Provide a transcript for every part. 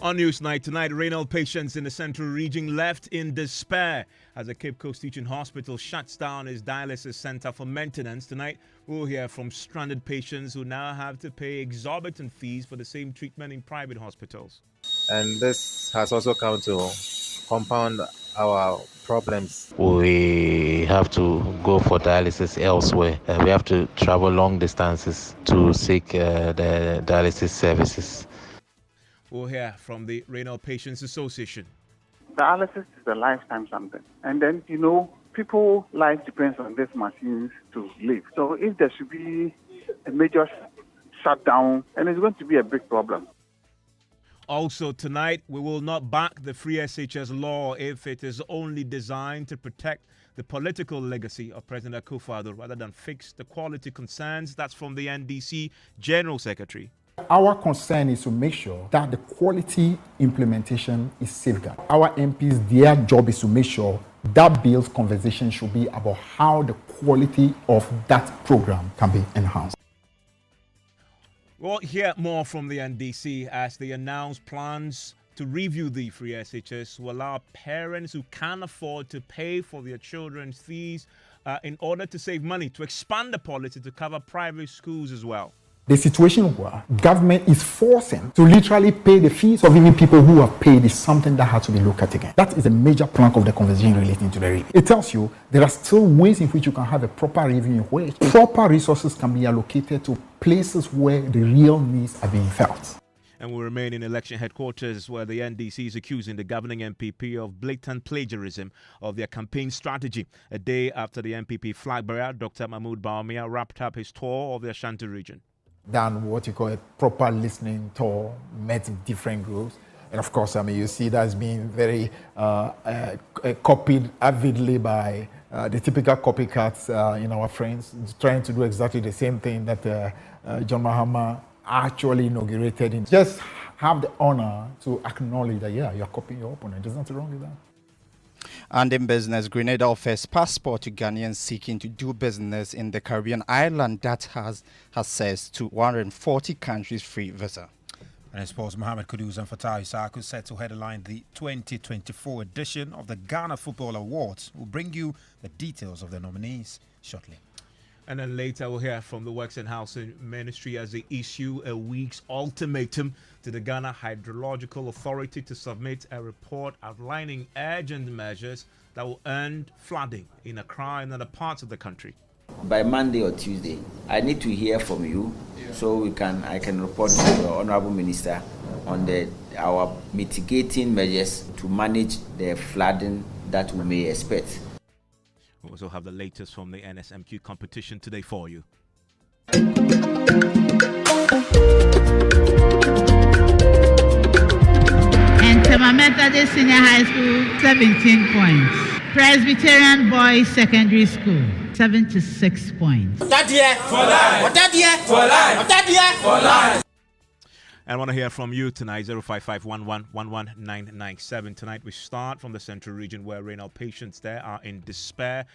On Newsnight tonight, renal patients in the central region left in despair as the Cape Coast Teaching Hospital shuts down its dialysis center for maintenance. Tonight, we'll hear from stranded patients who now have to pay exorbitant fees for the same treatment in private hospitals. And this has also come to compound our problems. We have to go for dialysis elsewhere. We have to travel long distances to seek the dialysis services. We'll hear from the Renal Patients Association. Dialysis is a lifetime something. And then, people's life depends on these machines to live. So if there should be a major shutdown, and it's going to be a big problem. Also tonight, we will not back the free SHS law if it is only designed to protect the political legacy of President Akufo-Addo rather than fix the quality concerns. That's from the NDC General Secretary. Our concern is to make sure that the quality implementation is safeguarded. Our MPs, their job is to make sure that bill's conversation should be about how the quality of that program can be enhanced. We'll hear more from the NDC as they announce plans to review the free SHS to allow parents who can't afford to pay for their children's fees in order to save money, to expand the policy to cover private schools as well. The situation where government is forcing to literally pay the fees of even people who have paid is something that has to be looked at again. That is a major plank of the conversation relating to the review. It tells you there are still ways in which you can have a proper review in which proper resources can be allocated to places where the real needs are being felt. And we remain in election headquarters where the NDC is accusing the governing MPP of blatant plagiarism of their campaign strategy. A day after the MPP flag bearer, Dr. Mahmoud Bawumia, wrapped up his tour of the Ashanti region. Done what you call a proper listening tour, met different groups. And of course, you see that's being very copied avidly by the typical copycats in our friends, trying to do exactly the same thing that John Mahama actually inaugurated. And just have the honor to acknowledge that, you're copying your opponent. There's nothing wrong with that. And in business, Grenada offers passport to Ghanaians seeking to do business in the Caribbean island that has access to 140 countries free visa. And in sports, Mohamed Kudus and Fatah Isaku set to headline the 2024 edition of the Ghana Football Awards. We'll bring you the details of the nominees shortly. And then later we'll hear from the Works and Housing Ministry as they issue a week's ultimatum to the Ghana Hydrological Authority to submit a report outlining urgent measures that will end flooding in Accra and other parts of the country. By Monday or Tuesday, I need to hear from you so I can report to the Honorable Minister on our mitigating measures to manage the flooding that we may expect. We also have the latest from the NSMQ competition today for you. Entema Methodist Senior High School, 17 points. Presbyterian Boys Secondary School, 76 points. That year for life. That year for life. That year for life. I want to hear from you tonight, 05511119997. Tonight we start from the central region where renal patients there are in despair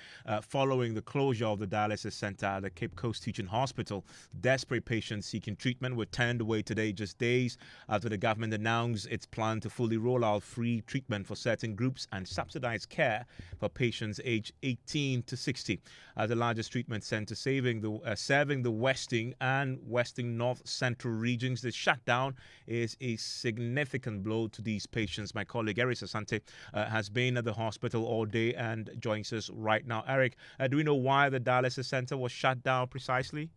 following the closure of the dialysis center at the Cape Coast Teaching Hospital. Desperate patients seeking treatment were turned away today, just days after the government announced its plan to fully roll out free treatment for certain groups and subsidized care for patients aged 18 to 60. As the largest treatment center serving the Western and Western North Central regions, the shutdown is a significant blow to these patients. My colleague Eric Asante has been at the hospital all day and joins us right now. Eric, do we know why the dialysis center was shut down precisely?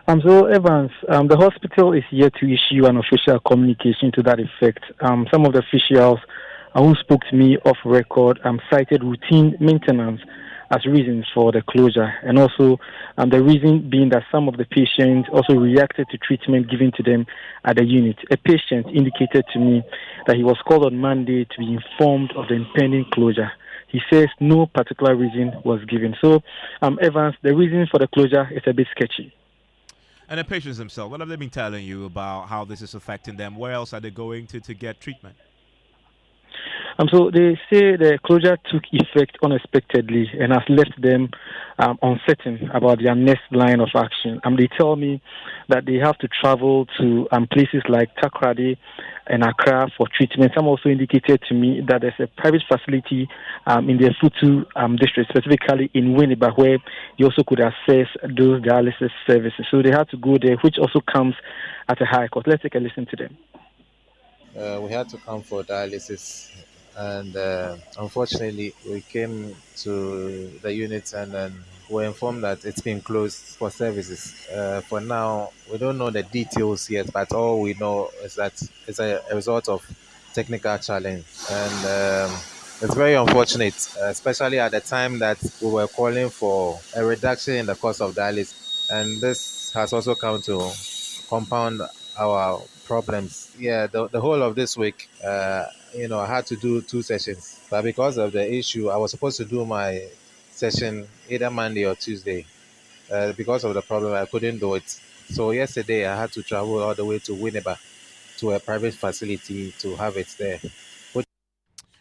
So Evans, the hospital is yet to issue an official communication to that effect. Some of the officials who spoke to me off record cited routine maintenance as reasons for the closure, and also the reason being that some of the patients also reacted to treatment given to them at the unit. A patient indicated to me that he was called on Monday to be informed of the impending closure. He says no particular reason was given. So, Evans, the reason for the closure is a bit sketchy. And the patients themselves, what have they been telling you about how this is affecting them? Where else are they going to get treatment? So they say the closure took effect unexpectedly and has left them uncertain about their next line of action. They tell me that they have to travel to places like Takoradi and Accra for treatment. Some also indicated to me that there's a private facility in the Futu district, specifically in Winneba, where you also could access those dialysis services. So they had to go there, which also comes at a high cost. Let's take a listen to them. We had to come for dialysis, and unfortunately, we came to the unit and then were informed that it's been closed for services. For now, we don't know the details yet, but all we know is that it's a result of technical challenge, and it's very unfortunate, especially at the time that we were calling for a reduction in the cost of dialysis, and this has also come to compound our problems. Yeah, the whole of this week, I had to do 2 sessions, but because of the issue, I was supposed to do my session either Monday or Tuesday. Because of the problem, I couldn't do it. So yesterday, I had to travel all the way to Winneba to a private facility to have it there.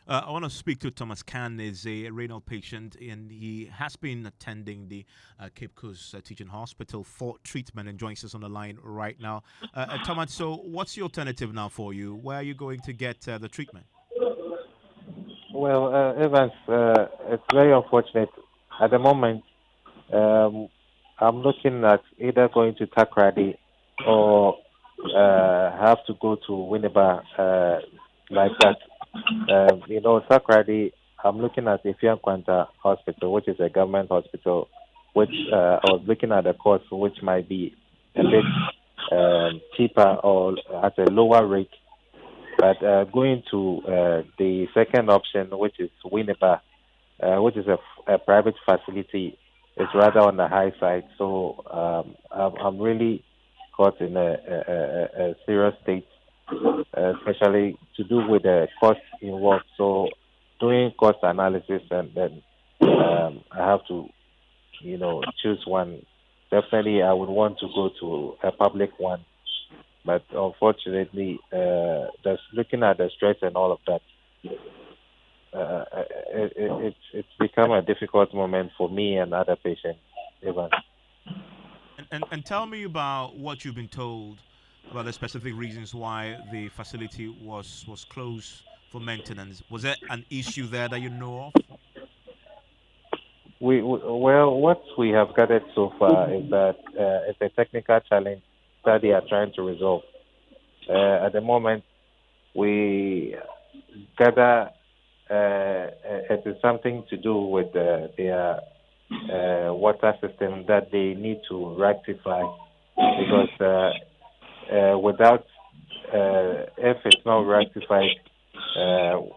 I want to speak to Thomas Khan. Is a renal patient, and he has been attending the Cape Coast Teaching Hospital for treatment and joins us on the line right now. Thomas, so what's the alternative now for you? Where are you going to get the treatment? Well, Evans, it's very unfortunate. At the moment, I'm looking at either going to Takrady or have to go to Winneba like that. Takrady, I'm looking at Ifian Kwanta Hospital, which is a government hospital, which I was looking at the cost, which might be a bit cheaper or at a lower rate. But going to the second option, which is Winneba, which is a private facility, is rather on the high side. So I'm really caught in a serious state, especially to do with the cost involved. So doing cost analysis, and then I have to, choose one. Definitely, I would want to go to a public one. But unfortunately, just looking at the stress and all of that, it's become a difficult moment for me and other patients, Evan. And tell me about what you've been told about the specific reasons why the facility was closed for maintenance. Was there an issue there that you know of? Well, what we have gathered so far is that it's a technical challenge that they are trying to resolve. At the moment, we gather it is something to do with their water system that they need to rectify, because without if it's not rectified,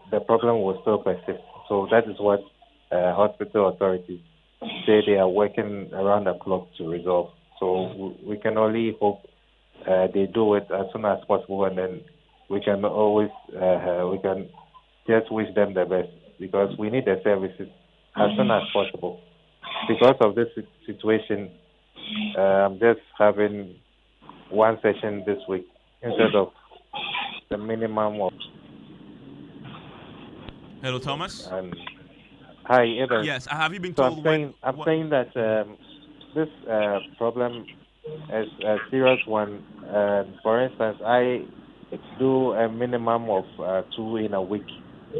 the problem will still persist. So that is what hospital authorities say they are working around the clock to resolve. So we can only hope they do it as soon as possible, and then we can always we can just wish them the best, because we need the services as soon as possible. Because of this situation, I'm just having one session this week instead of the minimum of. Hello, Thomas. Hi, Evans. Yes, have you been told? So I'm saying that this problem is a serious one. For instance, I do a minimum of 2 in a week,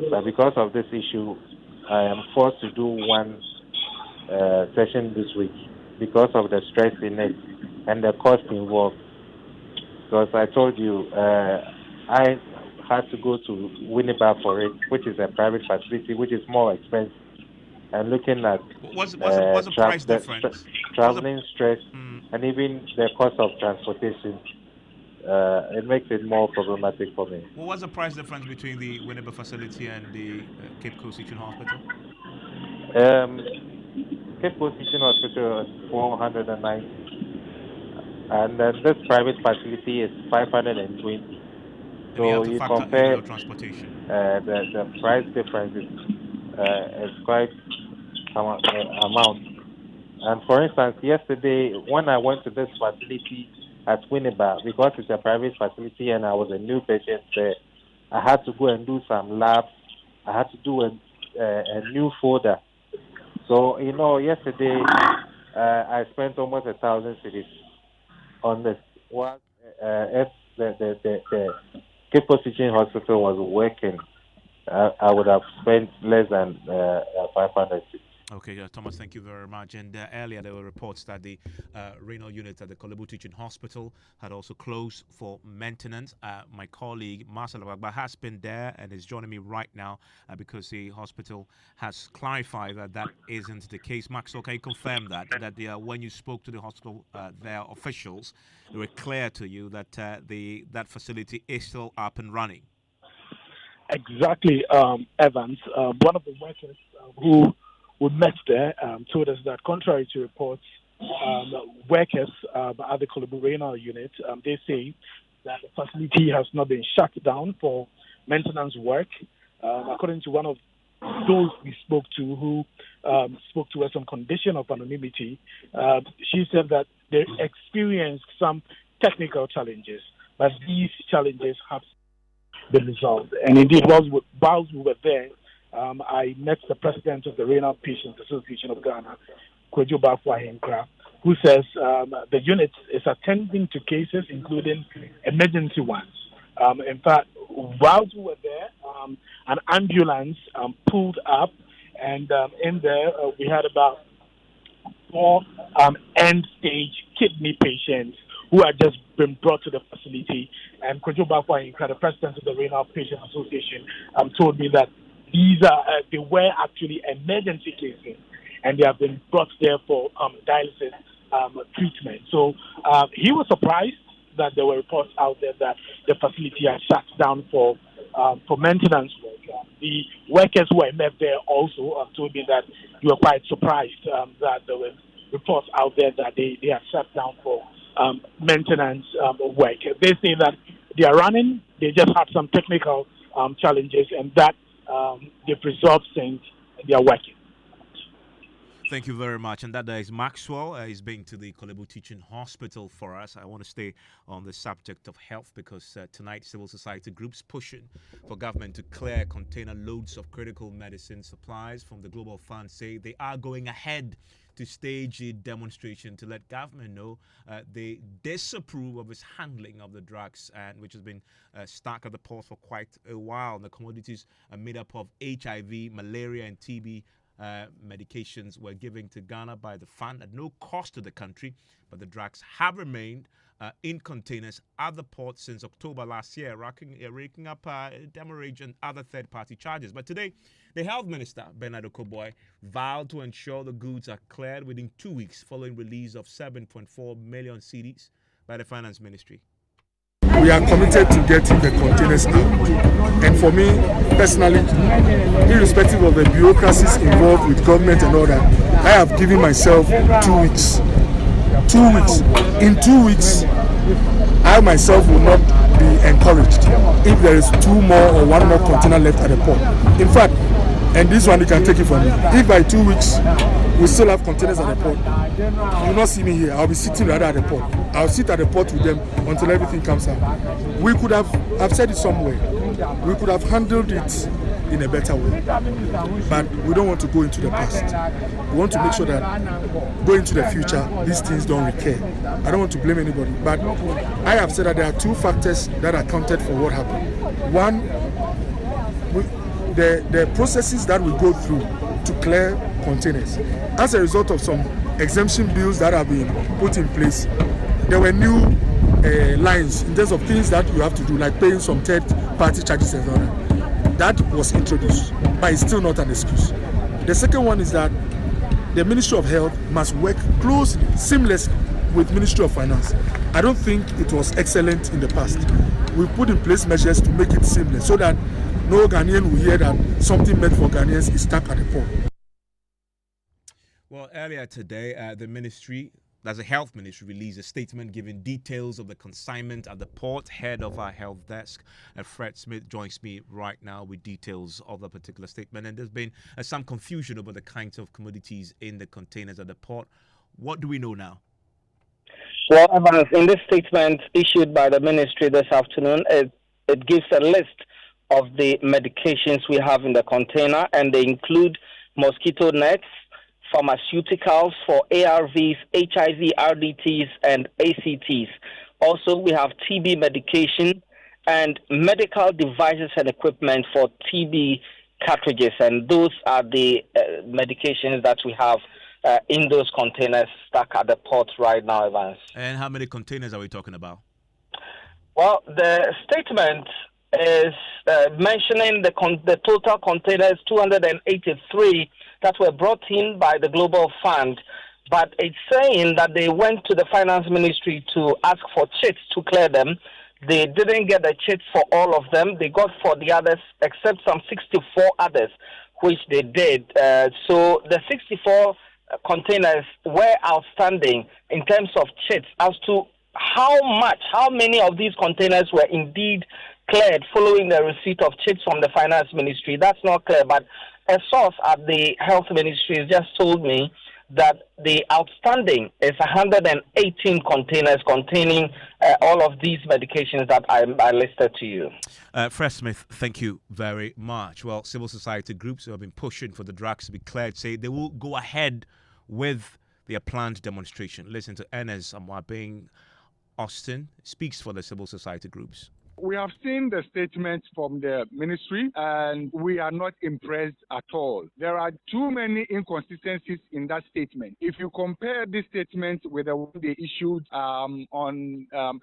but because of this issue, I am forced to do one session this week because of the stress in it and the cost involved. Because I told you, I had to go to Winneba for it, which is a private facility, which is more expensive. And looking at what's the price difference? Traveling stress, and even the cost of transportation, it makes it more problematic for me. What was the price difference between the Winneba facility and the Cape Coast Teaching Hospital? Cape Coast Teaching Hospital is 490, and then this private facility is 520. So you compare your transportation. The price difference is quite amount. And for instance, yesterday when I went to this facility at Winneba, because it's a private facility and I was a new patient there, I had to go and do some labs I had to do a new folder. So, yesterday I spent almost 1,000 cities on this. While if the Cape Coast Teaching Hospital was working, I would have spent less than 500 cities. Okay, Thomas, thank you very much. And earlier there were reports that the renal unit at the Kolebu Teaching Hospital had also closed for maintenance. My colleague Marcel Abagba has been there and is joining me right now because the hospital has clarified that that isn't the case. Maxwell, can you confirm that when you spoke to the hospital, their officials, they were clear to you that that facility is still up and running? Exactly, Evans. One of the workers who met there told us that contrary to reports, workers at the Kolebu Renal unit, they say that the facility has not been shut down for maintenance work. According to one of those we spoke to who spoke to us on condition of anonymity, she said that they experienced some technical challenges, but these challenges have been resolved. And indeed, whilst we were there, I met the president of the Renal Patients Association of Ghana, Kwejo Bafwa, who says the unit is attending to cases, including emergency ones. In fact, whilst we were there, an ambulance pulled up, and in there we had about 4 end-stage kidney patients who had just been brought to the facility. And Kwejo Bafwa, the president of the Renal Patients Association, told me that they were actually emergency cases, and they have been brought there for dialysis treatment. So he was surprised that there were reports out there that the facility had shut down for maintenance work. The workers who I met there also told me that they were quite surprised that there were reports out there that they had shut down for maintenance work. They say that they are running, they just had some technical challenges, and that they've resolved since they are working. Thank you very much. And that is Maxwell. He's been to the Kolebu Teaching Hospital for us. I want to stay on the subject of health because tonight civil society groups pushing for government to clear container loads of critical medicine supplies from the Global Fund say they are going ahead to stage a demonstration to let government know they disapprove of its handling of the drugs, and which has been stuck at the port for quite a while. The commodities are made up of HIV, malaria, and TB medications were given to Ghana by the fund at no cost to the country, but the drugs have remained in containers at the port since October last year, raking up demurrage and other third-party charges. But today, the Health Minister, Bernard Okoboy, vowed to ensure the goods are cleared within 2 weeks following release of 7.4 million cedis by the Finance Ministry. We are committed to getting the containers out. And for me, personally, irrespective of the bureaucracies involved with government and all that, I have given myself 2 weeks. 2 weeks. In 2 weeks, I myself will not be encouraged if there is 2 more or 1 more container left at the port. In fact, and this one you can take it from me, if by 2 weeks we still have containers at the port, you will not see me here. I'll be sitting rather at the port. I'll sit at the port with them until everything comes out. We could have, I've said it somewhere, we could have handled it in a better way. But we don't want to go into the past. We want to make sure that going into the future, these things don't recur. I don't want to blame anybody, but I have said that there are 2 factors that accounted for what happened. One, the processes that we go through to clear containers. As a result of some exemption bills that have been put in place, there were new lines in terms of things that you have to do, like paying some third-party charges and all that. That was introduced, but it's still not an excuse. The second one is that the Ministry of Health must work closely, seamlessly with Ministry of Finance. I don't think it was excellent in the past. We put in place measures to make it seamless so that no Ghanaian will hear that something meant for Ghanaians is stuck at the port. Well, earlier today, the ministry, that's the health ministry, released a statement giving details of the consignment at the port. Head of our health desk, Fred Smith, joins me right now with details of the particular statement. And there's been some confusion over the kinds of commodities in the containers at the port. What do we know now? Well, Evans, in this statement issued by the ministry this afternoon, it gives a list of the medications we have in the container, and they include mosquito nets, pharmaceuticals for ARVs, HIV, RDTs, and ACTs. Also, we have TB medication and medical devices and equipment for TB cartridges, and those are the medications that we have in those containers stuck at the port right now, Evans. And how many containers are we talking about? Well, the statement is mentioning the total containers, 283 that were brought in by the Global Fund, but it's saying that they went to the Finance Ministry to ask for chits to clear them. They didn't get the chits for all of them. They got for the others, except some 64 others, which they did. So the 64 containers were outstanding in terms of chits. As to how many of these containers were indeed cleared following the receipt of chits from the Finance Ministry, that's not clear. But a source at the Health Ministry just told me that the outstanding is 118 containers containing all of these medications that I listed to you. Fred Smith, thank you very much. Well, civil society groups who have been pushing for the drugs to be cleared say they will go ahead with their planned demonstration. Listen to Ernest Amwabeng Austin, speaks for the civil society groups. We have seen the statements from the ministry and we are not impressed at all. There are too many inconsistencies in that statement. If you compare this statement with the one they issued on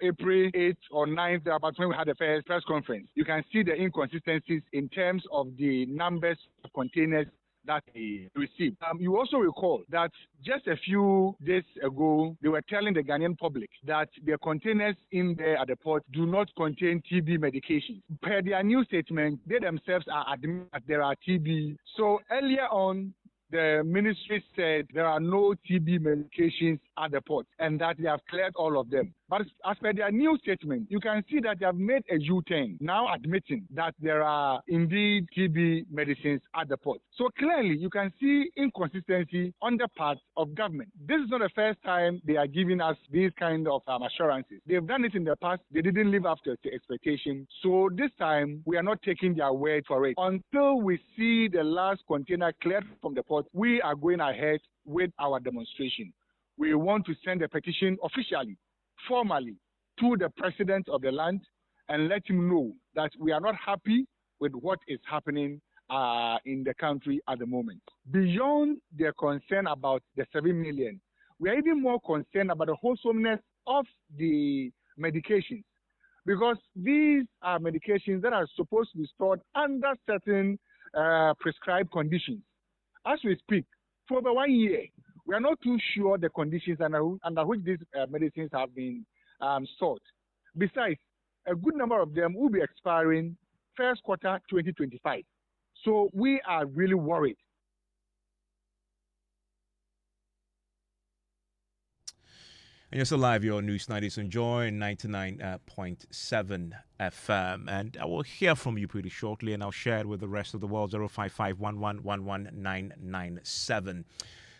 April 8th or 9th, about when we had the first press conference, you can see the inconsistencies in terms of the numbers of containers that they received. You also recall that just a few days ago, they were telling the Ghanaian public that their containers in there at the port do not contain TB medications. Per their new statement, they themselves are admitting that there are TB. So earlier on, the ministry said there are no TB medications at the port and that they have cleared all of them. But as per their new statement, you can see that they have made a U-turn, now admitting that there are indeed TB medicines at the port. So clearly, you can see inconsistency on the part of government. This is not the first time they are giving us these kind of assurances. They've done it in the past. They didn't live up to expectation. So this time, we are not taking their word for it. Until we see the last container cleared from the port, we are going ahead with our demonstration. We want to send a petition officially, formally, to the president of the land and let him know that we are not happy with what is happening in the country at the moment. Beyond their concern about the 7 million, we are even more concerned about the wholesomeness of the medications, because these are medications that are supposed to be stored under certain prescribed conditions. As we speak, for over 1 year, we are not too sure the conditions under which these medicines have been stored. Besides, a good number of them will be expiring first quarter 2025. So we are really worried. And you're still live, your News 90s on Joy 99.7 FM. And I will hear from you pretty shortly, and I'll share it with the rest of the world. 055-1111-997.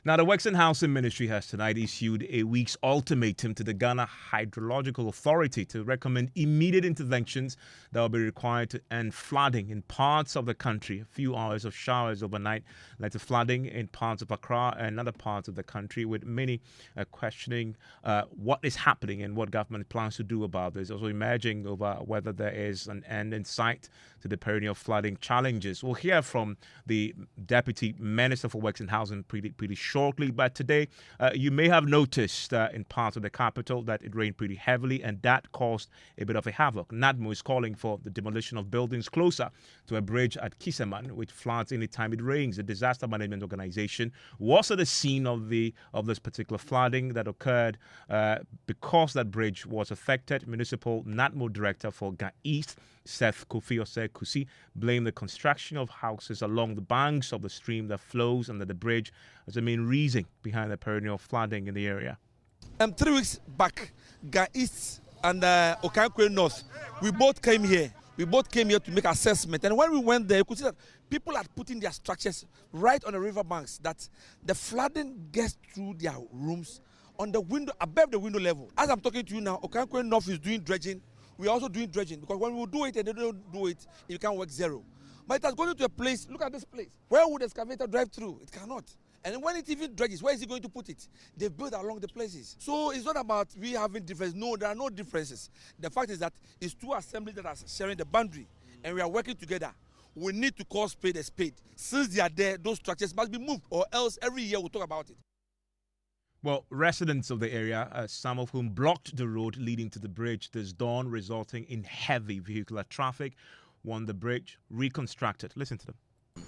Now, the Works and Housing Ministry has tonight issued a week's ultimatum to the Ghana Hydrological Authority to recommend immediate interventions that will be required to end flooding in parts of the country. A few hours of showers overnight led to flooding in parts of Accra and other parts of the country, with many questioning what is happening and what government plans to do about this. Also emerging over whether there is an end in sight to the perennial flooding challenges. We'll hear from the Deputy Minister for Works and Housing pretty shortly, but today you may have noticed in parts of the capital that it rained pretty heavily, and that caused a bit of a havoc. NADMO is calling for the demolition of buildings closer to a bridge at Kisaman, which floods anytime it rains. The disaster management organization was at the scene of this particular flooding that occurred because that bridge was affected. Municipal NADMO Director for Ga East, Seth Kofi Osei Kusi, blamed the construction of houses along the banks of the stream that flows under the bridge as the main reason behind the perennial flooding in the area. 3 weeks back, Ga East and Okankwe North, we both came here. We both came here to make assessment, and when we went there, you could see that people are putting their structures right on the river banks, that the flooding gets through their rooms on the window, above the window level. As I'm talking to you now, Okankwe North is doing dredging We are also doing dredging, because when we do it and they don't do it, it can work zero. But it has gone into a place, look at this place. Where would the excavator drive through? It cannot. And when it even dredges, where is he going to put it? They've built along the places. So it's not about we having differences. No, there are no differences. The fact is that it's two assemblies that are sharing the boundary, and we are working together. We need to call spade a spade. Since they are there, those structures must be moved, or else every year we'll talk about it. Well, residents of the area, some of whom blocked the road leading to the bridge this dawn, resulting in heavy vehicular traffic, want the bridge reconstructed. Listen to them.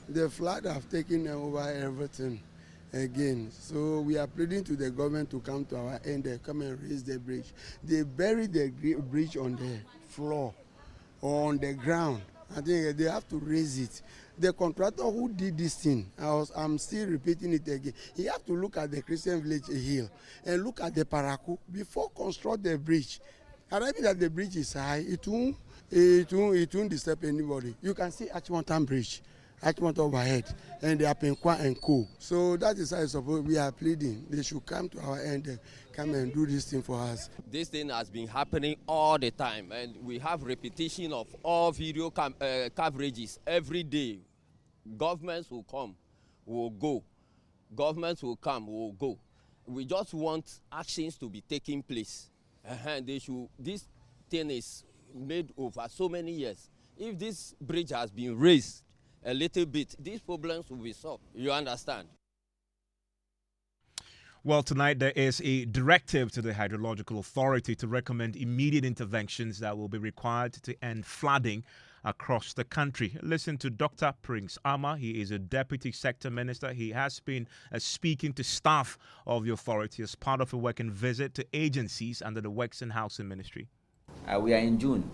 The flood have taken over everything again. So we are pleading to the government to come to our end and come and raise the bridge. They buried the bridge on the floor or on the ground. I think they have to raise it. The contractor who did this thing, I'm still repeating it again, he has to look at the Christian Village Hill and look at the Paraku before construct the bridge. And I think that the bridge is high, it won't disturb anybody. You can see Achimota Bridge, Achimota overhead, and the Apenkwa and Co. So that is how I suppose we are pleading. They should come to our end and come and do this thing for us. This thing has been happening all the time, and we have repetition of all video coverages every day. Governments will come, will go. Governments will come, will go. We just want actions to be taking place. This thing is made over so many years. If this bridge has been raised a little bit, these problems will be solved. You understand? Well, tonight there is a directive to the Hydrological Authority to recommend immediate interventions that will be required to end flooding across the country. Listen to Dr. Prince Ama. He is a Deputy Sector Minister. He has been speaking to staff of the authority as part of a working visit to agencies under the Works and Housing Ministry. We are in June,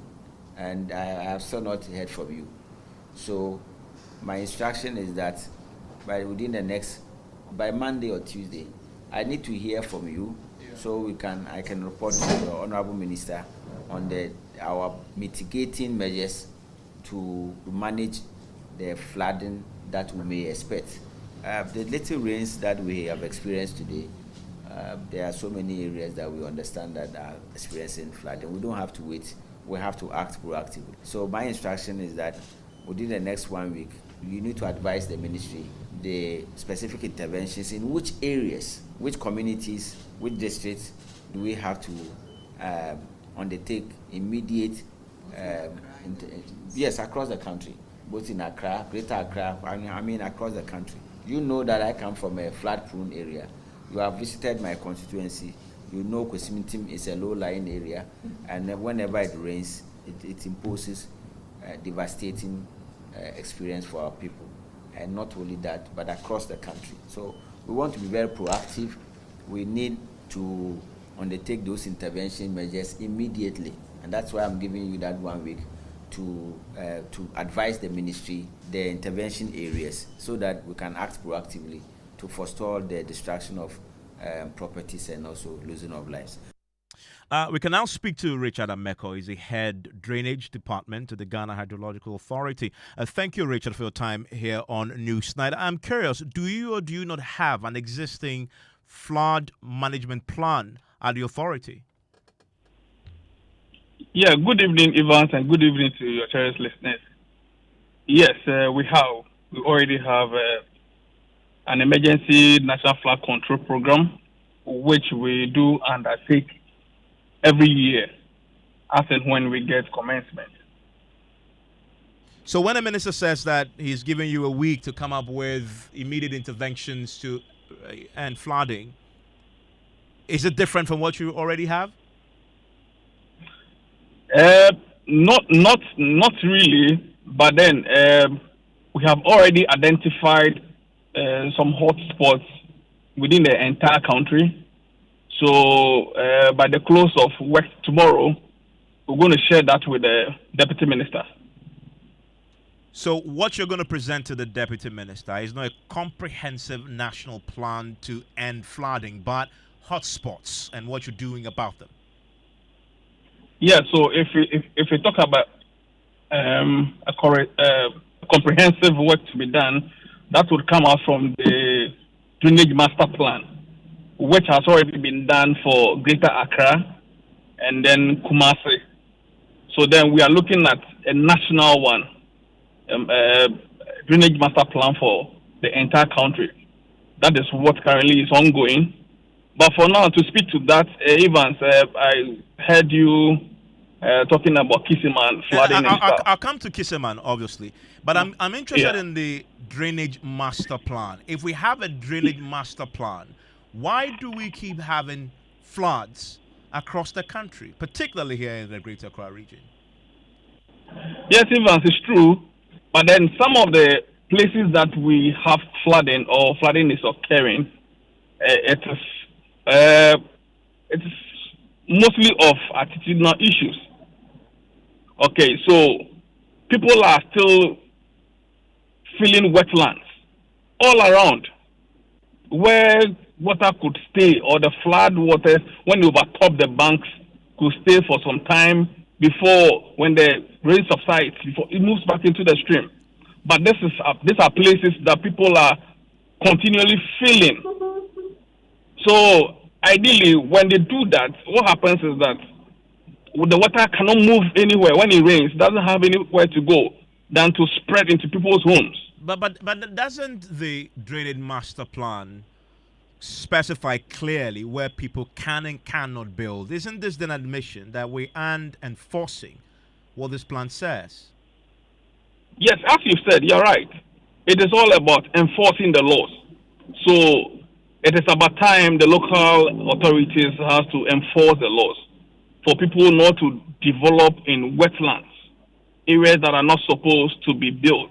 and I have still not heard from you. So my instruction is that by Monday or Tuesday, I need to hear from you, so I can report to the Honorable Minister on our mitigating measures to manage the flooding that we may expect. The little rains that we have experienced today, there are so many areas that we understand that are experiencing flooding. We don't have to wait. We have to act proactively. So my instruction is that within the next 1 week, you need to advise the ministry the specific interventions in which areas, which communities, which districts do we have to undertake immediate, yes, across the country, both in Accra, Greater Accra, I mean across the country. You know that I come from a flood-prone area. You have visited my constituency. You know Kwesimintim is a low-lying area, and whenever it rains, it imposes devastating experience for our people. And not only that, but across the country. So we want to be very proactive. We need to undertake those intervention measures immediately. And that's why I'm giving you that 1 week to advise the ministry the intervention areas so that we can act proactively to forestall the destruction of properties and also losing of lives. We can now speak to Richard Ameko. He's the head drainage department to the Ghana Hydrological Authority. Thank you, Richard, for your time here on Newsnight. I'm curious, do you or do you not have an existing flood management plan at the authority? Yeah, good evening, Evans, and good evening to your cherished listeners. Yes, we have. We already have an emergency national flood control program, which we do undertake every year as and when we get commencement. So when the minister says that he's giving you a week to come up with immediate interventions to end flooding, is it different from what you already have? Not really, but then we have already identified some hot spots within the entire country. So by the close of work tomorrow, we're going to share that with the Deputy Minister. So what you're going to present to the Deputy Minister is not a comprehensive national plan to end flooding, but hotspots and what you're doing about them. Yeah, so if we talk about a comprehensive work to be done, that would come out from the drainage master plan, which has already been done for Greater Accra and then Kumasi. So then we are looking at a national one, drainage master plan for the entire country. That is what currently is ongoing. But for now, to speak to that, Evans, I heard you talking about Kisiman flooding and stuff. I'll come to Kissiman, obviously, but I'm interested in the drainage master plan. If we have a drainage master plan, why do we keep having floods across the country, particularly here in the Greater Accra region? Yes, Evans, it's true. But then some of the places that we have flooding or flooding is occurring, it is mostly of attitudinal issues. Okay, so people are still filling wetlands all around where water could stay, or the flood water, when you overtop the banks, could stay for some time before, when the rain subsides, before it moves back into the stream. But these are places that people are continually filling. So ideally, when they do that, what happens is that the water cannot move anywhere. When it rains, it doesn't have anywhere to go than to spread into people's homes. But doesn't the drainage master plan specify clearly where people can and cannot build? Isn't this an admission that we aren't enforcing what this plan says? Yes, as you said, you're right. It is all about enforcing the laws. So it is about time the local authorities have to enforce the laws for people not to develop in wetlands, areas that are not supposed to be built.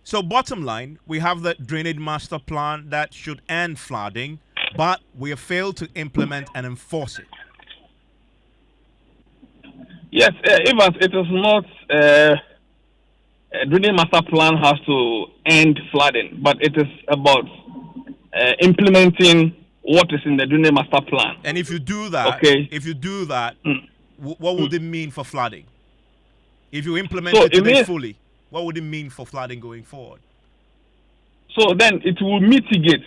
So bottom line, we have the drainage master plan that should end flooding, but we have failed to implement and enforce it. Yes, Evans, it is not a drainage master plan has to end flooding, but it is about implementing what is in the drainage master plan. And if you do that, what would it mean for flooding? If you implement it today fully, what would it mean for flooding going forward? So then it will mitigate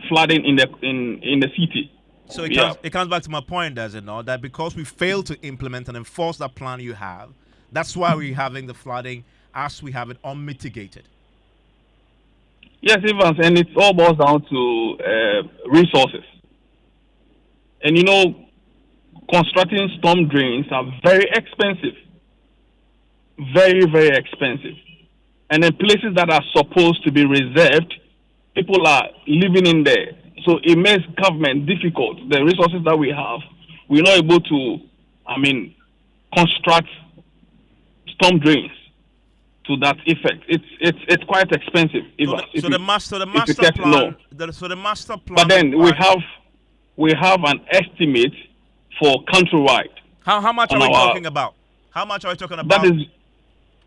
flooding in the city. So it comes back to my point, does it not? That because we failed to implement and enforce that plan you have, that's why we're having the flooding as we have it unmitigated. Yes, Evans, and it all boils down to resources. And you know, constructing storm drains are very expensive. Very, very expensive. And in places that are supposed to be reserved, people are living in there. So it makes government difficult. The resources that we have, we're not able to, construct storm drains to that effect. It's quite expensive. So the master plan. But then we have an estimate for countrywide. How much are we talking about? How much are we talking about?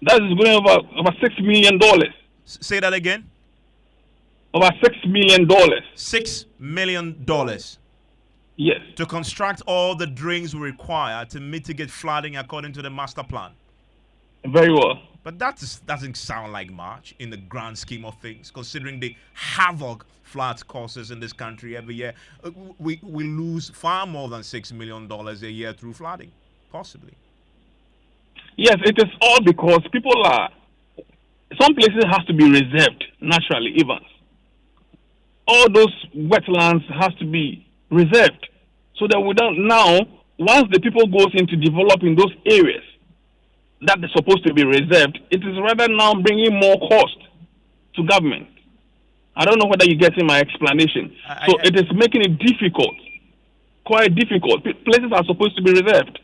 That is going over $6 million. Say that again. Over $6 million. $6 million. Yes. To construct all the drains we require to mitigate flooding according to the master plan. Very well. But that doesn't sound like much in the grand scheme of things, considering the havoc floods causes in this country every year. We lose far more than $6 million a year through flooding, possibly. Yes, it is all because some places have to be reserved naturally, Evans. All those wetlands has to be reserved. So that we don't now, once the people goes into developing those areas that are supposed to be reserved, it is rather now bringing more cost to government. I don't know whether you're getting my explanation. So it is making it difficult, quite difficult. Places are supposed to be reserved.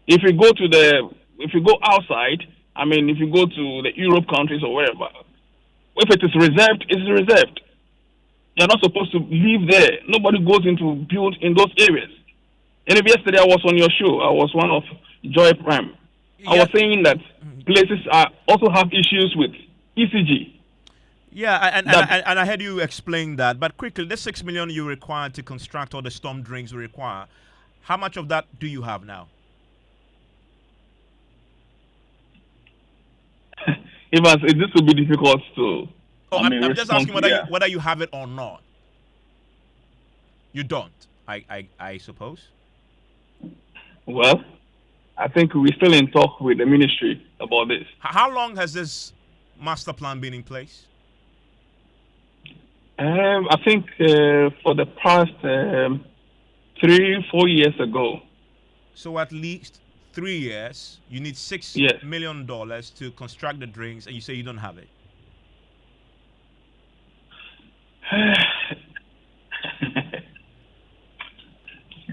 If you go outside, if you go to the Europe countries or wherever, if it is reserved, it's reserved. You're not supposed to live there. Nobody goes into build in those areas. And if yesterday I was on your show, I was one of Joy Prime. Yeah. I was saying that places also have issues with ECG. Yeah, and I heard you explain that. But quickly, the $6 million you require to construct all the storm drains we require, how much of that do you have now? Evans, this will be difficult to. I'm just asking whether you have it or not. You don't, I suppose. Well, I think we're still in talk with the ministry about this. How long has this master plan been in place? I think for the past 3-4 years ago. So at least 3 years, you need $6 million to construct the drains, and you say you don't have it.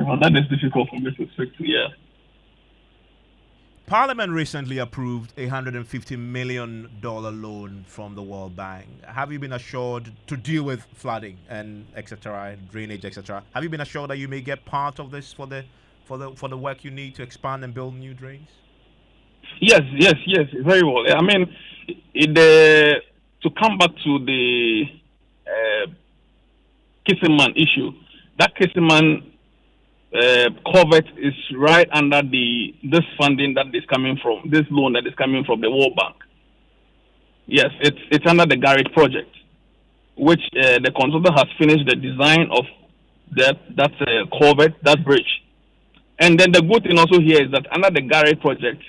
Well, that is difficult for me to speak to. Yeah. Parliament recently approved a $150 million loan from the World Bank. Have you been assured to deal with flooding and etc., drainage, etc.? Have you been assured that you may get part of this for the work you need to expand and build new drains? Yes, very well. I mean, to come back to the Kisseman issue, that Kisseman culvert is right under this funding that is coming from this loan that is coming from the World Bank. Yes, it's under the Garrett project, which the consultant has finished the design of that culvert, that bridge. And then the good thing also here is that under the Garrett project,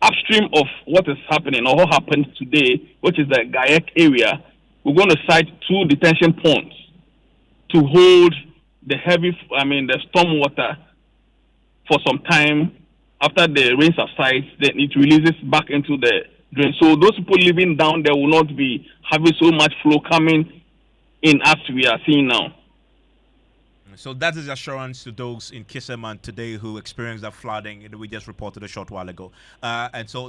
upstream of what is happening or what happened today, which is the Gayek area, we're going to site 2 detention ponds to hold the storm water for some time. After the rain subsides, then it releases back into the drain. So those people living down there will not be having so much flow coming in as we are seeing now. So that is assurance to those in Kisseman today who experienced that flooding that we just reported a short while ago. And so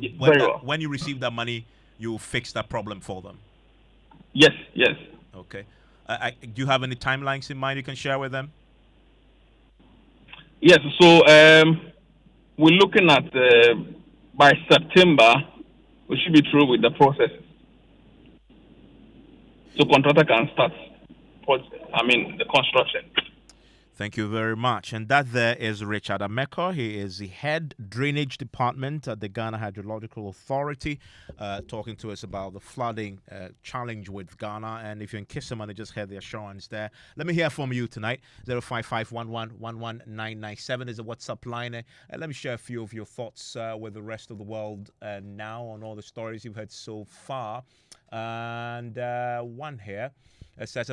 when you receive that money, you fix that problem for them. Yes. Okay. Do you have any timelines in mind you can share with them? Yes. So we're looking at by September we should be through with the process. So contractor can start the construction. Thank you very much. And that there is Richard Ameko. He is the head drainage department at the Ghana Hydrological Authority, talking to us about the flooding challenge with Ghana. And if you're in Kisseman, you just heard the assurance there. Let me hear from you tonight. 05511119997 is a WhatsApp line. And let me share a few of your thoughts with the rest of the world now on all the stories you've heard so far. And one here. Says,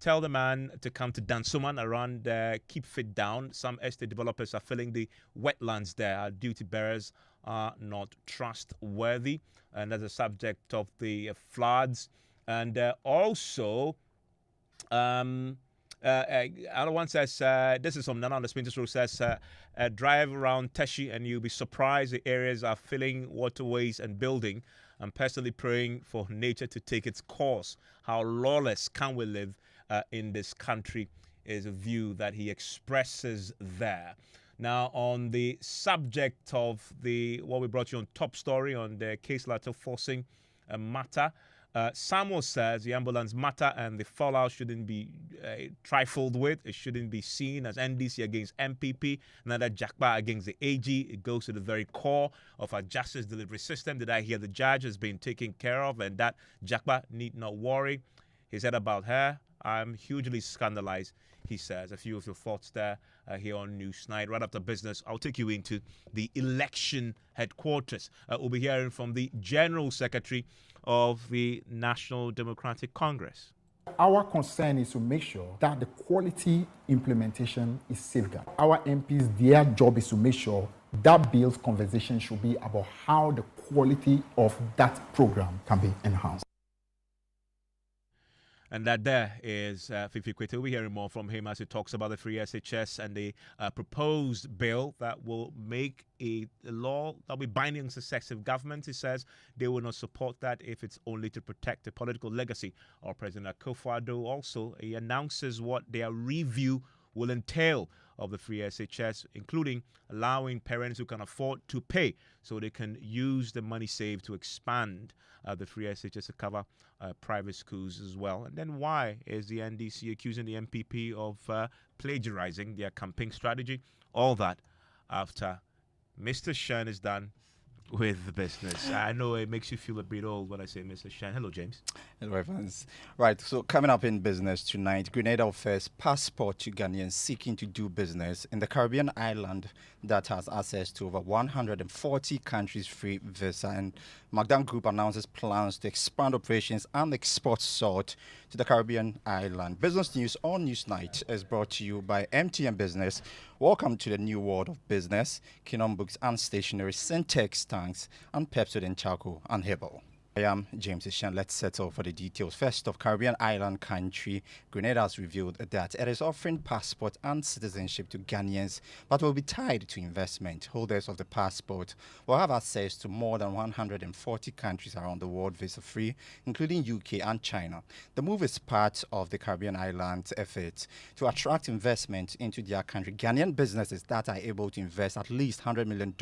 tell the man to come to Dansuman around Keep Fit Down. Some estate developers are filling the wetlands there. Our duty bearers are not trustworthy. And that's a subject of the floods. And also, other one says, this is from Nana on the Spinters Road, says, drive around Teshi and you'll be surprised the areas are filling waterways and building. I'm personally praying for nature to take its course. How lawless can we live in this country is a view that he expresses there. Now, on the subject of what we brought you on top story on the case letter forcing matter, Samuel says the ambulance matter and the fallout shouldn't be trifled with. It shouldn't be seen as NDC against MPP, neither Jakba against the AG. It goes to the very core of our justice delivery system. Did I hear the judge has been taken care of and that Jakba need not worry? He said about her, I'm hugely scandalized, he says. A few of your thoughts there here on Newsnight. Right after business, I'll take you into the election headquarters. We'll be hearing from the General Secretary of the National Democratic Congress. Our concern is to make sure that the quality implementation is safeguarded. Our MPs, their job is to make sure that bill's conversation should be about how the quality of that program can be enhanced. And that there is Fifi Kwete. We're hearing more from him as he talks about the free SHS and the proposed bill that will make a law that will be binding on successive governments. He says they will not support that if it's only to protect the political legacy of President Akufo-Addo. Also, he announces what their review will entail of the free SHS, including allowing parents who can afford to pay so they can use the money saved to expand the free SHS to cover private schools as well. And then why is the NDC accusing the MPP of plagiarizing their campaign strategy? All that after Mr. Shen is done with business. I know it makes you feel a bit old when I say Mr. Shan. Hello, James. Hello, Evans. Right, so coming up in business tonight, Grenada offers passport to Ghanaians seeking to do business in the Caribbean island that has access to over 140 countries free visa. And Magdan Group announces plans to expand operations and export salt to the Caribbean island. Business News on Newsnight is brought to you by MTN Business. Welcome to the new world of business. Kinon Books and Stationery, Syntex Tanks, and Pepsodent Charcoal and Herbal. I am James Ishan. Let's settle for the details. First of Caribbean island country, Grenada has revealed that it is offering passport and citizenship to Ghanaians, but will be tied to investment. Holders of the passport will have access to more than 140 countries around the world visa-free, including UK and China. The move is part of the Caribbean islands' effort to attract investment into their country. Ghanaian businesses that are able to invest at least $100 million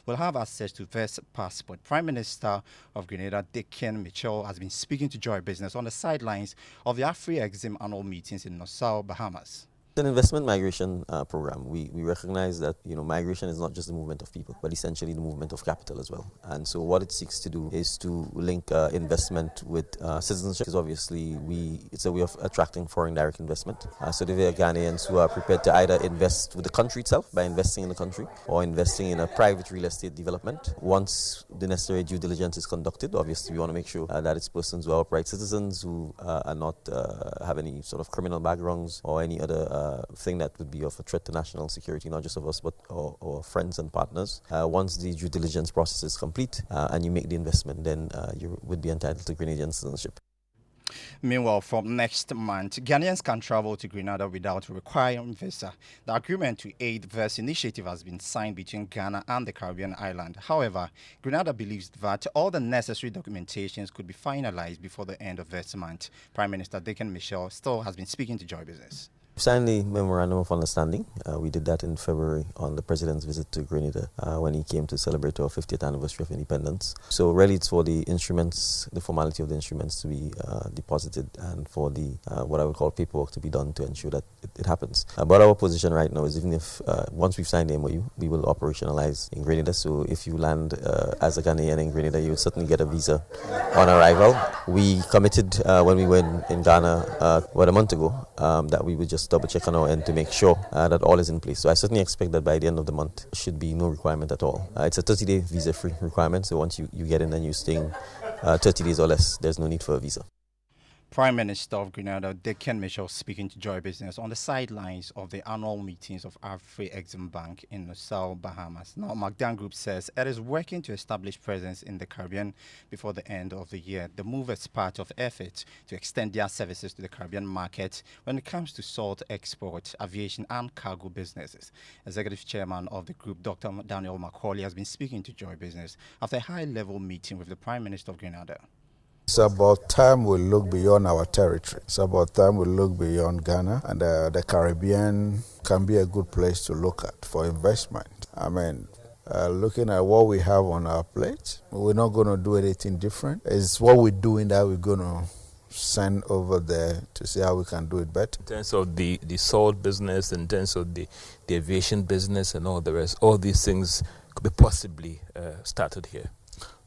will have access to this passport. Prime Minister of Grenada, Ken Mitchell, has been speaking to Joy Business on the sidelines of the Afri-Exim annual meetings in Nassau, Bahamas. An investment migration program. We recognize that migration is not just the movement of people, but essentially the movement of capital as well. And so what it seeks to do is to link investment with citizenship. Because obviously it's a way of attracting foreign direct investment. So there are Ghanaians who are prepared to either invest with the country itself by investing in the country or investing in a private real estate development. Once the necessary due diligence is conducted, obviously we want to make sure that it's persons who are upright citizens who are not have any sort of criminal backgrounds or any other thing that would be of a threat to national security, not just of us, but our friends and partners. Once the due diligence process is complete and you make the investment, then you would be entitled to Grenadian citizenship. Meanwhile, from next month, Ghanaians can travel to Grenada without requiring visa. The agreement to aid this initiative has been signed between Ghana and the Caribbean island. However, Grenada believes that all the necessary documentations could be finalized before the end of this month. Prime Minister Ken Mitchell still has been speaking to Joy Business. We signed the Memorandum of Understanding. We did that in February on the President's visit to Grenada when he came to celebrate our 50th anniversary of independence. So really it's for the instruments, the formality of the instruments to be deposited and for the what I would call paperwork to be done to ensure that it happens. But our position right now is even if once we've signed the MOU, we will operationalize in Grenada. So if you land as a Ghanaian in Grenada, you would certainly get a visa on arrival. We committed when we were in Ghana about a month ago that we would just double check on our end to make sure that all is in place. So I certainly expect that by the end of the month, there should be no requirement at all. It's a 30-day visa-free requirement, so once you get in and you're staying 30 days or less, there's no need for a visa. Prime Minister of Grenada, Ken Mitchell, speaking to Joy Business on the sidelines of the annual meetings of Afri-Exim Bank in Nassau, Bahamas. Now, Magdan Group says it is working to establish presence in the Caribbean before the end of the year. The move is part of efforts to extend their services to the Caribbean market when it comes to salt export, aviation, and cargo businesses. Executive Chairman of the group, Dr. Daniel Macaulay, has been speaking to Joy Business after a high-level meeting with the Prime Minister of Grenada. It's about time we look beyond our territory. It's about time we look beyond Ghana, and the Caribbean can be a good place to look at for investment. I mean, looking at what we have on our plate, we're not going to do anything different. It's what we're doing that we're going to send over there to see how we can do it better. In terms of the salt business, in terms of the aviation business and all the rest, all these things could be possibly started here.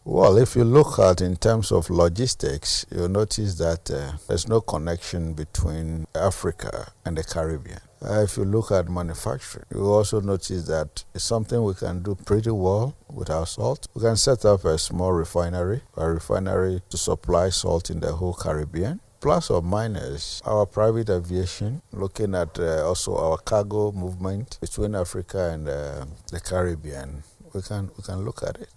Well, if you look at in terms of logistics, you'll notice that there's no connection between Africa and the Caribbean. If you look at manufacturing, you also notice that it's something we can do pretty well with our salt. We can set up a small refinery to supply salt in the whole Caribbean. Plus or minus our private aviation, looking at also our cargo movement between Africa and the Caribbean, we can look at it.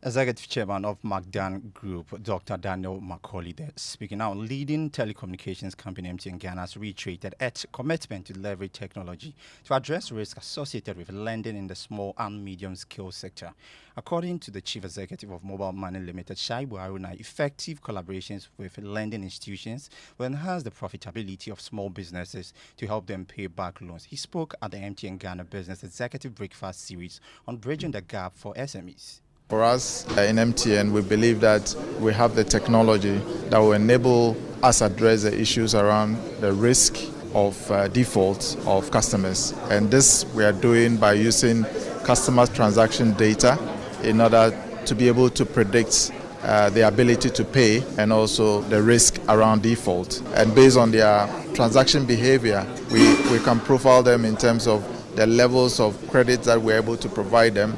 Executive Chairman of Magdan Group, Dr. Daniel Macaulay, speaking now. Leading telecommunications company MTN Ghana has reiterated its commitment to leverage technology to address risks associated with lending in the small and medium-scale sector. According to the Chief Executive of Mobile Money Limited, Shaibu Haruna, effective collaborations with lending institutions will enhance the profitability of small businesses to help them pay back loans. He spoke at the MTN Ghana Business Executive Breakfast Series on bridging the gap for SMEs. For us in MTN, we believe that we have the technology that will enable us address the issues around the risk of default of customers. And this we are doing by using customer transaction data in order to be able to predict the ability to pay and also the risk around default. And based on their transaction behavior, we can profile them in terms of the levels of credit that we're able to provide them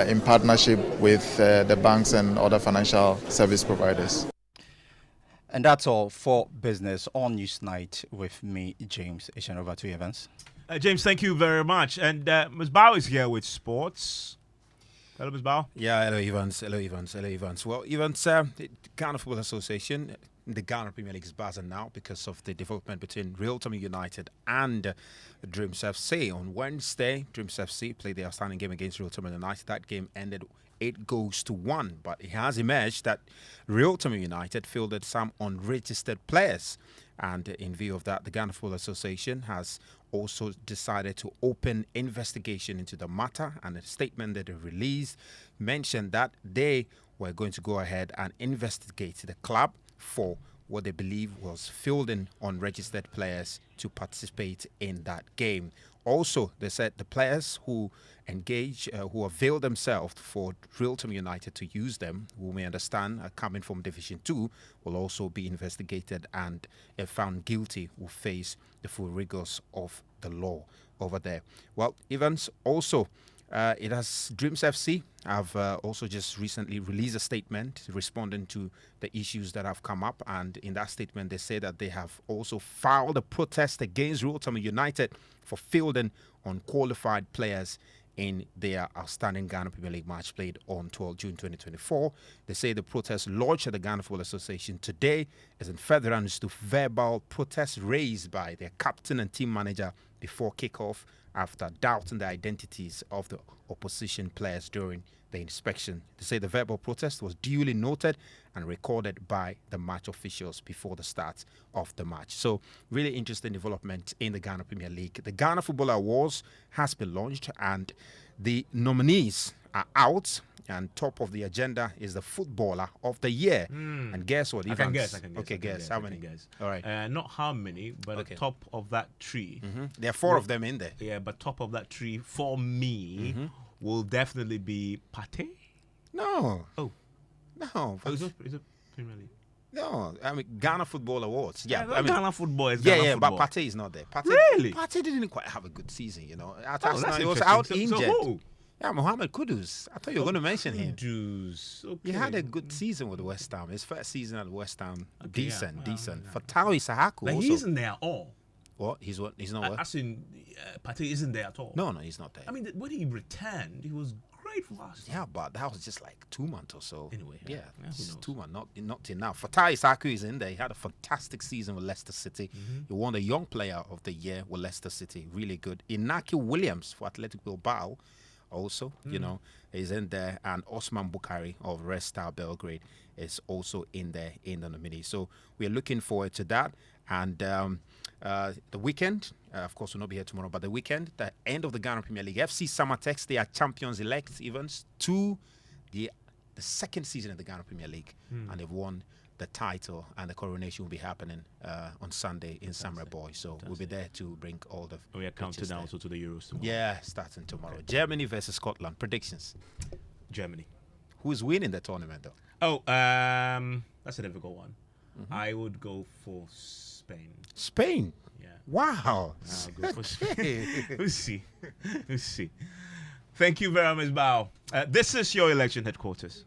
in partnership with the banks and other financial service providers. And that's all for Business on Newsnight with me, James. Over to you, Evans. James, thank you very much. And Ms. Bao is here with sports. Hello, Ms. Bao. Yeah, hello, Evans. Well, Evans, the Ghana Football Association, the Ghana Premier League is buzzing now because of the development between Real Tommy United and Dreams FC. On Wednesday, Dreams FC played their outstanding game against Real Tommy United. That game ended 8-1, but it has emerged that Real Tommy United fielded some unregistered players. And in view of that, the Ghana Football Association has also decided to open investigation into the matter, and a statement that they released mentioned that they were going to go ahead and investigate the club for what they believe was fielding unregistered players to participate in that game. Also, they said the players who engage, who avail themselves for Real Tommy United to use them, who may understand are coming from Division 2, will also be investigated, and if found guilty will face the full rigors of the law over there. Well, Evans, also, Dreams FC have also just recently released a statement responding to the issues that have come up, and in that statement they say that they have also filed a protest against Real Tommy United for fielding unqualified players in their outstanding Ghana Premier League match played on 12 June 2024. They say the protest launched at the Ghana Football Association today is in furtherance to verbal protests raised by their captain and team manager before kickoff after doubting the identities of the opposition players during the inspection. They say the verbal protest was duly noted and recorded by the match officials before the start of the match. So really interesting development in the Ghana Premier League. The Ghana Football Awards has been launched and the nominees are out, and top of the agenda is the Footballer of the Year. And guess what? I can guess. Okay, guess. How many? All right. Not how many, but the top of that tree. There are 4 of them in there. Yeah, but top of that tree for me will definitely be Pate. No. Oh. No. Is it Premier League? No, I mean Ghana Football Awards. Yeah, I mean, Ghana Football is Ghana Ghana football. Football. But Pate is not there. Really? Pate didn't quite have a good season, you know. At that's he was interesting. out injured. So who? Yeah, Mohamed Kudus. I thought you were going to mention him. Kudus. Okay. He had a good season with West Ham. His first season at West Ham, decent. Yeah. Fatawi Sahaku But also. he isn't there at all. What? He's what? He's not what? As in, Pate isn't there at all. No, he's not there. I mean, when he returned, he was great for us. Yeah, but that was just like 2 months or so. Anyway, yeah, it's 2 months, not till now. Fatai Saku is in there. He had a fantastic season with Leicester City. He won the Young Player of the Year with Leicester City. Really good. Inaki Williams for Athletic Bilbao also, you know, is in there. And Osman Bukhari of Red Star Belgrade is also in there in the nominee. So we're looking forward to that. And the weekend, of course, we'll not be here tomorrow, but the weekend, the end of the Ghana Premier League. FC Samatex, they are champions-elect, Evans, to the second season of the Ghana Premier League. And they've won the title, and the coronation will be happening on Sunday in Samra Boy. So we'll be there to bring all the... We are counting down also to the Euros tomorrow. Yeah, starting tomorrow. Okay. Germany versus Scotland. Predictions? Germany. Who's winning the tournament, though? Oh, that's a difficult one. I would go for Spain. Spain? Yeah. Wow. I'll go for Spain. We'll see. Thank you very much, Bao. This is your election headquarters.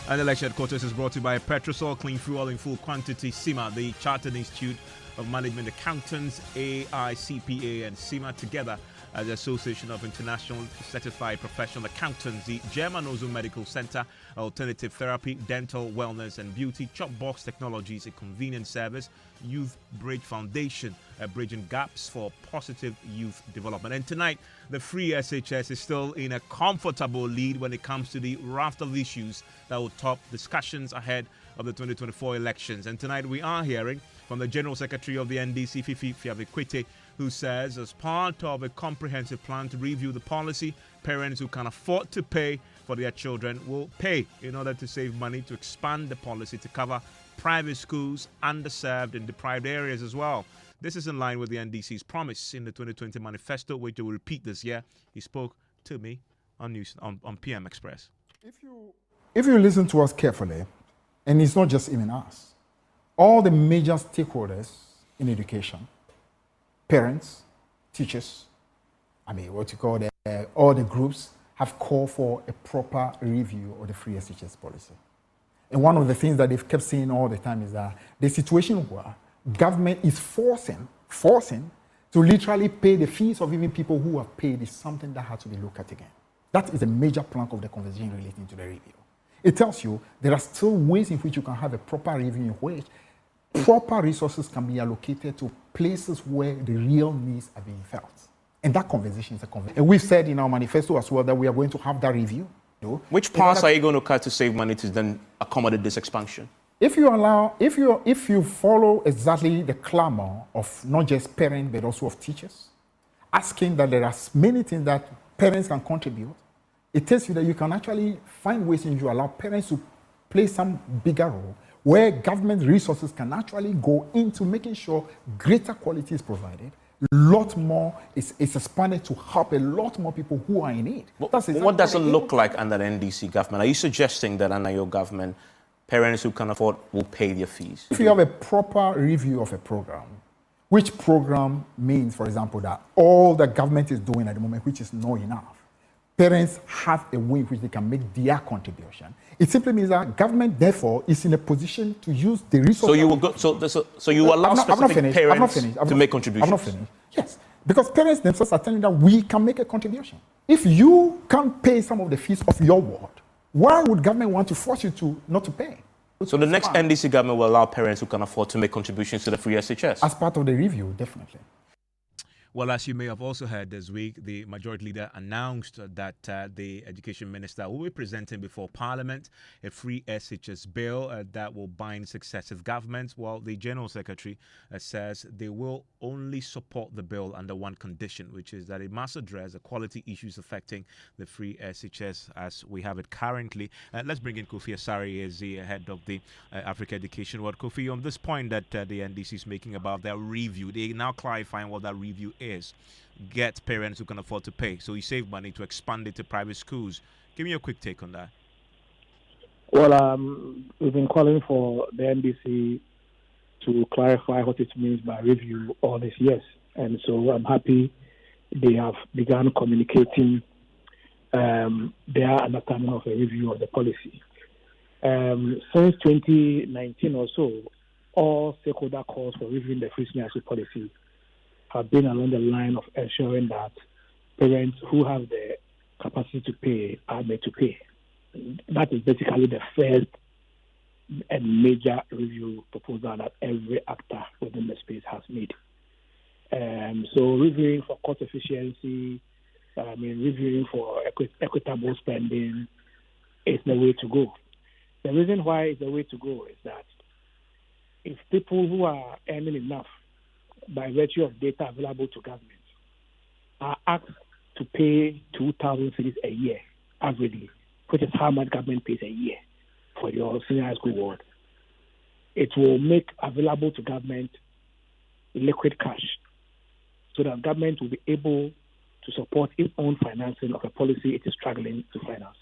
And election headquarters is brought to you by Petrosol Clean Fuel in Full Quantity, CIMA, the Chartered Institute of Management Accountants, AICPA, and CIMA together as the Association of International Certified Professional Accountants, the German Ozone Medical Center, Alternative Therapy, Dental Wellness and Beauty, Chopbox Technologies, a convenient service, Youth Bridge Foundation, bridging gaps for positive youth development. And tonight, the Free SHS is still in a comfortable lead when it comes to the raft of issues that will top discussions ahead of the 2024 elections. And tonight we are hearing from the General Secretary of the NDC, Fifi Fiavequite, who says as part of a comprehensive plan to review the policy, parents who can afford to pay for their children will pay in order to save money to expand the policy to cover private schools, underserved and deprived areas as well. This is in line with the NDC's promise in the 2020 manifesto, which they will repeat this year. He spoke to me on PM Express. If you listen to us carefully, and it's not just even us, all the major stakeholders in education, parents, teachers, all the groups have called for a proper review of the free SHS policy. And one of the things that they've kept saying all the time is that the situation where government is forcing to literally pay the fees of even people who have paid is something that has to be looked at again. That is a major plank of the conversation relating to the review. It tells you there are still ways in which you can have a proper review in which proper resources can be allocated to places where the real needs are being felt. And that conversation is a conversation. And we've said in our manifesto as well that we are going to have that review. Which parts are you going to cut to save money to then accommodate this expansion? If you follow exactly the clamor of not just parents but also of teachers, asking that there are many things that parents can contribute, it tells you that you can actually find ways in which you allow parents to play some bigger role, where government resources can actually go into making sure greater quality is provided, a lot more is expanded to help a lot more people who are in need. What does it look like under the NDC government? Are you suggesting that under your government, parents who can afford will pay their fees? If you have a proper review of a program, which program means, for example, that all the government is doing at the moment, which is not enough, parents have a way in which they can make their contribution. It simply means that government, therefore, is in a position to use the resources. So you will go. So you allow specific parents to make contributions. I'm not finished. Yes, because parents themselves are telling that we can make a contribution. If you can't pay some of the fees of your ward, why would government want to force you to not to pay? So the next NDC government will allow parents who can afford to make contributions to the free SHS? As part of the review, definitely. Well, as you may have also heard this week, the Majority Leader announced that the Education Minister will be presenting before Parliament a free SHS bill that will bind successive governments, while the General Secretary says they will only support the bill under one condition, which is that it must address the quality issues affecting the free SHS as we have it currently. Let's bring in Kofi Asari as the head of the Africa Education World. Kofi, on this point that the NDC is making about their review, they now clarifying what that review is. Get parents who can afford to pay. So you save money to expand it to private schools. Give me a quick take on that. Well, we've been calling for the NDC to clarify what it means by review all these years. And so I'm happy they have begun communicating their understanding of a review of the policy. Since 2019 or so, all stakeholder calls for reviewing the free senior school policy have been along the line of ensuring that parents who have the capacity to pay are made to pay. That is basically the first and major review proposal that every actor within the space has made. So reviewing for cost efficiency, reviewing for equitable spending is the way to go. The reason why it's the way to go is that if people who are earning enough by virtue of data available to government are asked to pay 2,000 cedis a year averagely, which is how much government pays a year for your senior high school ward, it will make available to government liquid cash so that government will be able to support its own financing of a policy it is struggling to finance.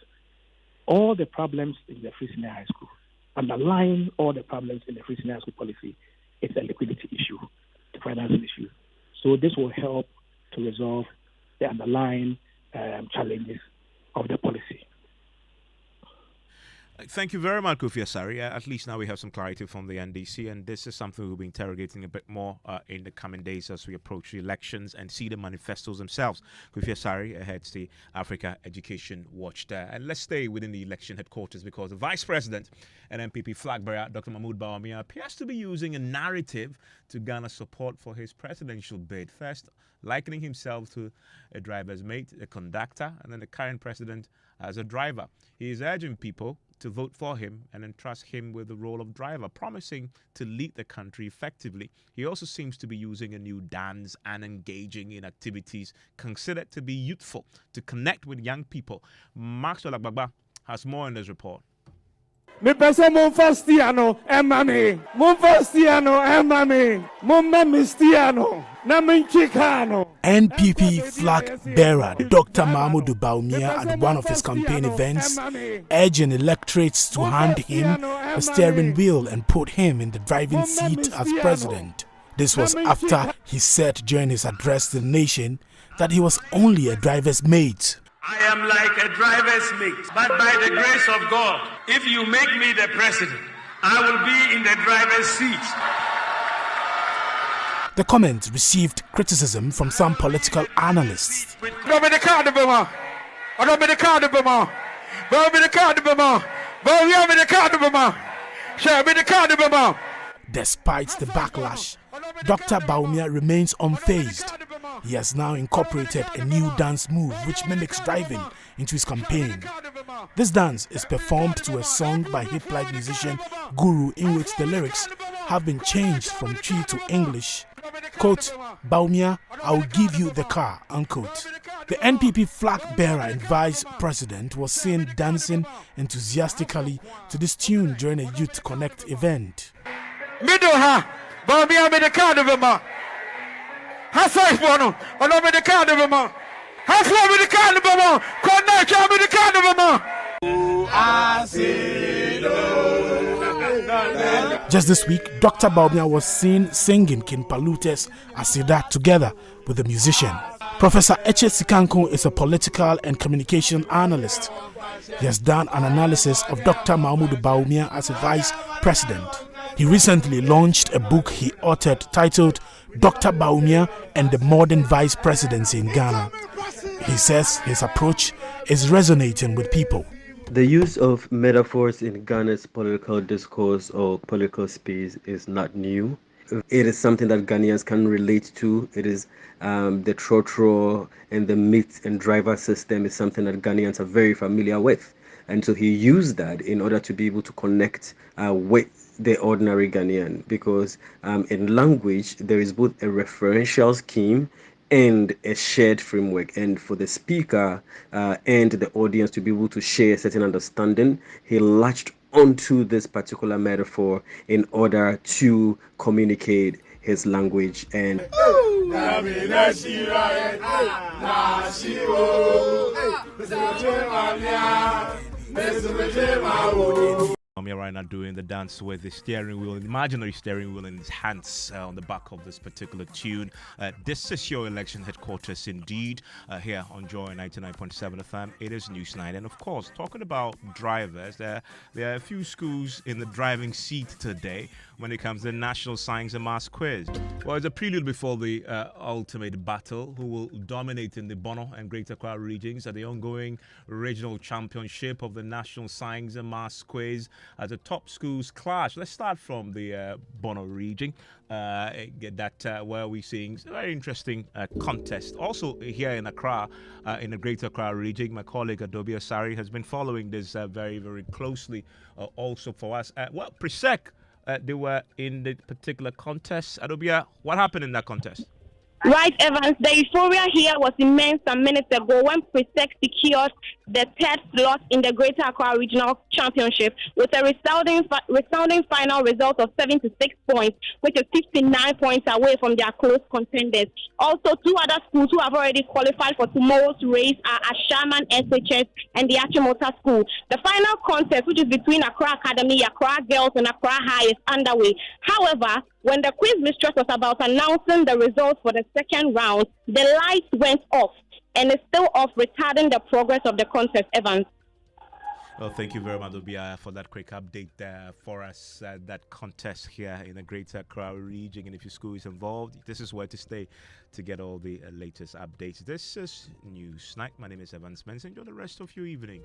All the problems in the free senior high school, underlying all the problems in the free senior high school policy, it's a liquidity issue, the financing issue. So this will help to resolve the underlying challenges of the policy. Thank you very much, Kofi Asari. At least now we have some clarity from the NDC, and this is something we'll be interrogating a bit more in the coming days as we approach the elections and see the manifestos themselves. Kofi Asari heads the Africa Education Watch there. And let's stay within the election headquarters because the Vice President and MPP flag bearer, Dr. Mahmoud Bawumia, appears to be using a narrative to garner support for his presidential bid. First, likening himself to a driver's mate, a conductor, and then the current president as a driver. He is urging people to vote for him and entrust him with the role of driver, promising to lead the country effectively. He also seems to be using a new dance and engaging in activities considered to be youthful to connect with young people. Maxwell Agbagba has more in this report. Me pese mon fastiano emami. Mon fastiano emami. Mon memistiano. Na min chicano. NPP flag bearer Dr. Mahmoud Baumia at one of his campaign events urging electorates to hand him a steering wheel and put him in the driving seat as president. This was after he said during his address to the nation that he was only a driver's mate. I am like a driver's mate, but by the grace of God, if you make me the president, I will be in the driver's seat. The comment received criticism from some political analysts. Despite the backlash, Dr. Baumia remains unfazed. He has now incorporated a new dance move which mimics driving into his campaign. This dance is performed to a song by hip-like musician Guru in which the lyrics have been changed from Twi to English. Quote, Baumia, I will give you the car, unquote. The NPP flag bearer and vice president was seen dancing enthusiastically to this tune during a Youth Connect event. Middle ha, Baumia me the card of him. Hasai bono, allow me the card of him. Hasai me the card of him. Connect me the card of him. Just this week, Dr. Baumia was seen singing King Palute's Asida together with the musician. Professor Eche Sikanko is a political and communication analyst. He has done an analysis of Dr. Mahmoud Baumia as a vice president. He recently launched a book he authored titled Dr. Baumia and the Modern Vice Presidency in Ghana. He says his approach is resonating with people. The use of metaphors in Ghana's political discourse or political space is not new. It is something that Ghanaians can relate to. It is the trotro and the meat and driver system is something that Ghanaians are very familiar with. And so he used that in order to be able to connect with the ordinary Ghanaian, because in language, there is both a referential scheme and a shared framework. And for the speaker and the audience to be able to share a certain understanding, he latched onto this particular metaphor in order to communicate his language. And Right now doing the dance with the steering wheel, imaginary steering wheel in his hands on the back of this particular tune. This is your election headquarters indeed, here on Joy 99.7 FM. It is Newsnight, and of course, talking about drivers, there are a few schools in the driving seat today when it comes to the National Science and Maths Quiz. Well, it's a prelude before the ultimate battle, who will dominate in the Bono and Greater Accra regions at the ongoing regional championship of the National Science and Maths Quiz as the top schools clash. Let's start from the Bono region, where we're seeing a very interesting contest. Also here in Accra, in the Greater Accra region, my colleague Adobe Osari has been following this very, very closely also for us. Well, Presec, they were in the particular contest. Adobia, what happened in that contest? Right, Evans. The euphoria here was immense some minutes ago when Presec secured the third slot in the Greater Accra Regional Championship with a resounding final result of 76 points, which is 59 points away from their close contenders. Also, two other schools who have already qualified for tomorrow's race are Ashaman SHS and the Achimota School. The final contest, which is between Accra Academy, Accra Girls, and Accra High, is underway. However, when the quiz mistress was about announcing the results for the second round, the lights went off and is still off, retarding the progress of the contest, Evans. Well, thank you very much, Obia, for that quick update for us. That contest here in the Greater Accra region, and if your school is involved, this is where to stay to get all the latest updates. This is Newsnight. My name is Evans Spence. Enjoy the rest of your evening.